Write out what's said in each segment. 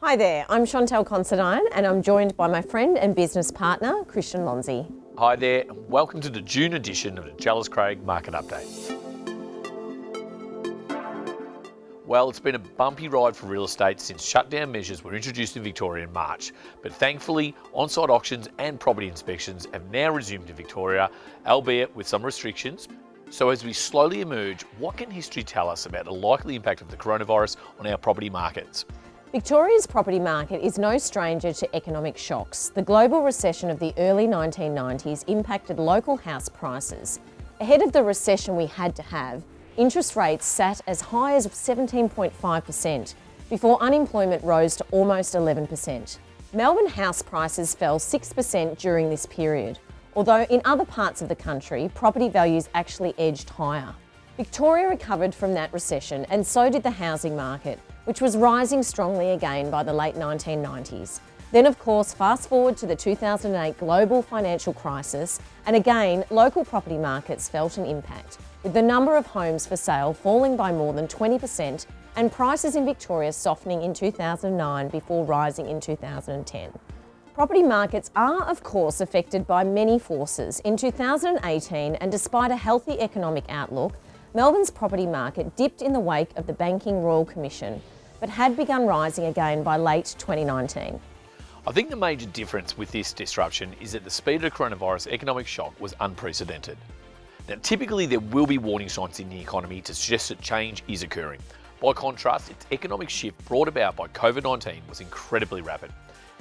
Hi there, I'm Chauntel Christian and I'm joined by my friend and business partner, Christian Lonzi. Hi there, and welcome to the June edition of the Jellis Craig Market Update. Well, it's been a bumpy ride for real estate since shutdown measures were introduced in Victoria in March, but thankfully on-site auctions and property inspections have now resumed in Victoria, albeit with some restrictions. So as we slowly emerge, what can history tell us about the likely impact of the coronavirus on our property markets? Victoria's property market is no stranger to economic shocks. The global recession of the early 1990s impacted local house prices. Ahead of the recession we had to have, interest rates sat as high as 17.5% before unemployment rose to almost 11%. Melbourne house prices fell 6% during this period, although in other parts of the country, property values actually edged higher. Victoria recovered from that recession, and so did the housing market, which was rising strongly again by the late 1990s. Then, of course, fast forward to the 2008 global financial crisis, and again, local property markets felt an impact, with the number of homes for sale falling by more than 20% and prices in Victoria softening in 2009 before rising in 2010. Property markets are, of course, affected by many forces. In 2018, and despite a healthy economic outlook, Melbourne's property market dipped in the wake of the Banking Royal Commission, but had begun rising again by late 2019. I think the major difference with this disruption is that the speed of the coronavirus economic shock was unprecedented. Now, typically there will be warning signs in the economy to suggest that change is occurring. By contrast, its economic shift brought about by COVID-19 was incredibly rapid.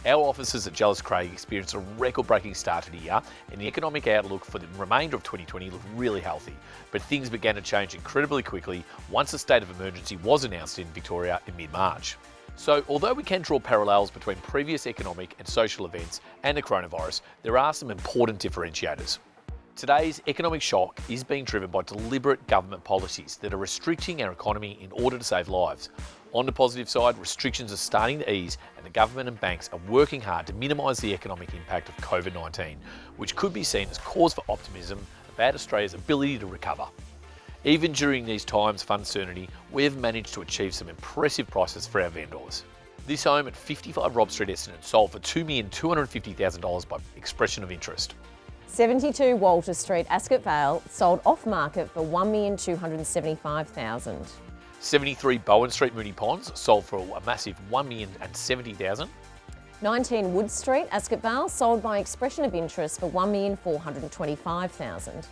Our offices at Jellis Craig experienced a record-breaking start to the year, and the economic outlook for the remainder of 2020 looked really healthy. But things began to change incredibly quickly once a state of emergency was announced in Victoria in mid-March. So, although we can draw parallels between previous economic and social events and the coronavirus, there are some important differentiators. Today's economic shock is being driven by deliberate government policies that are restricting our economy in order to save lives. On the positive side, restrictions are starting to ease, and the government and banks are working hard to minimise the economic impact of COVID-19, which could be seen as cause for optimism about Australia's ability to recover. Even during these times of uncertainty, we have managed to achieve some impressive prices for our vendors. This home at 55 Rob Street, Essendon, sold for $2,250,000 by expression of interest. 72 Walter Street, Ascot Vale, sold off-market for $1,275,000. 73 Bowen Street, Moonee Ponds, sold for a massive $1,070,000. 19 Wood Street, Ascot Vale, sold by expression of interest for $1,425,000.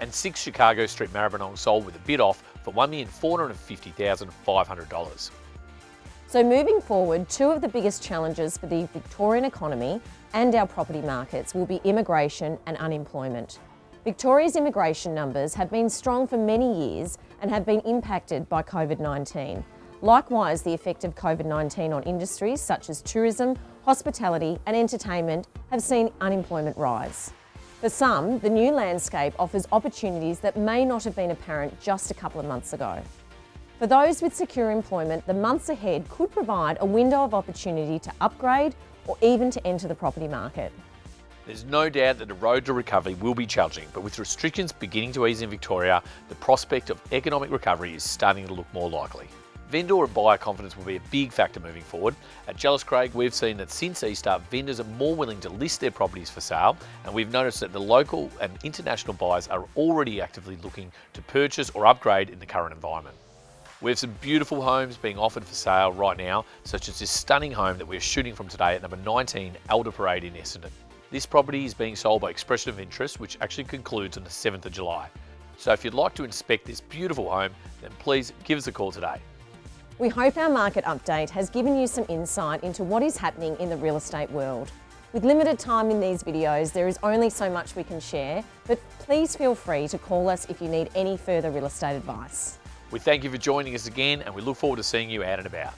And 6 Chicago Street, Maribyrnong, sold with a bid off for $1,450,500. So moving forward, two of the biggest challenges for the Victorian economy and our property markets will be immigration and unemployment. Victoria's immigration numbers have been strong for many years and have been impacted by COVID-19. Likewise, the effect of COVID-19 on industries such as tourism, hospitality and entertainment have seen unemployment rise. For some, the new landscape offers opportunities that may not have been apparent just a couple of months ago. For those with secure employment, the months ahead could provide a window of opportunity to upgrade or even to enter the property market. There's no doubt that the road to recovery will be challenging, but with restrictions beginning to ease in Victoria, the prospect of economic recovery is starting to look more likely. Vendor and buyer confidence will be a big factor moving forward. At Jellis Craig, we've seen that since Easter, vendors are more willing to list their properties for sale, and we've noticed that the local and international buyers are already actively looking to purchase or upgrade in the current environment. We have some beautiful homes being offered for sale right now, such as this stunning home that we're shooting from today at number 19 Elder Parade in Essendon. This property is being sold by expression of interest, which actually concludes on the 7th of July. So if you'd like to inspect this beautiful home, then please give us a call today. We hope our market update has given you some insight into what is happening in the real estate world. With limited time in these videos, there is only so much we can share, but please feel free to call us if you need any further real estate advice. We thank you for joining us again, and we look forward to seeing you out and about.